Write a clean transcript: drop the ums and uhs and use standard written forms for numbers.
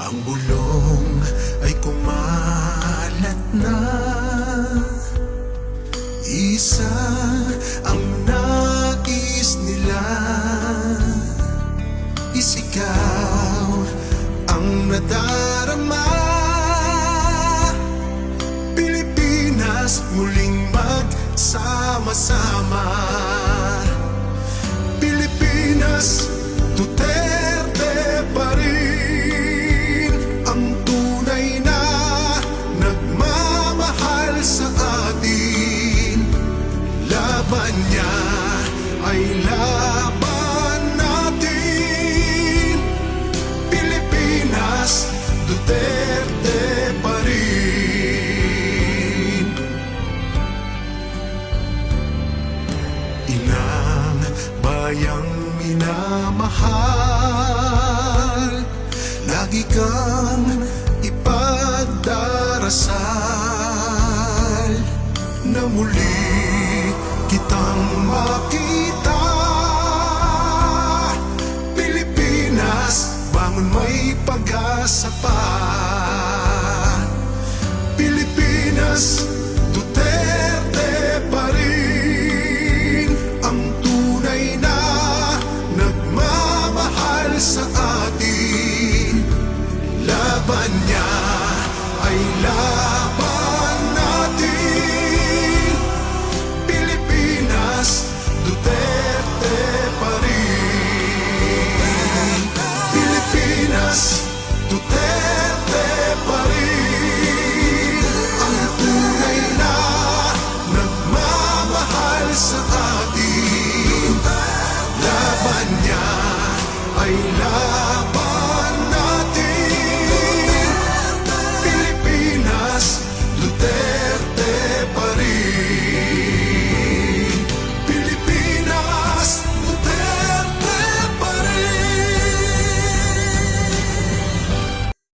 Ang bulong ay kumalat na, isa ang nais nila, isigaw ang nadarama. Pilipinas muling magsama-sama. Pilipinas, Duterte pa rin ang tunay na nagmamahal sa atin. Laban niya ay laban natin. Pilipinas, Duterte pa rin. Inang bayang minamahal, lagi kang ipagdarasal na muli kitang makita. Pilipinas, bangon, may pag-asa pa. Pilipinas, Duterte pa rin ang tunay na nagmamahal sa atin. Laban niya ay laban natin. Pilipinas, Duterte pa rin. Pilipinas, Duterte pa rin ang tunay na nagmamahal sa atin. Laban niya ay laban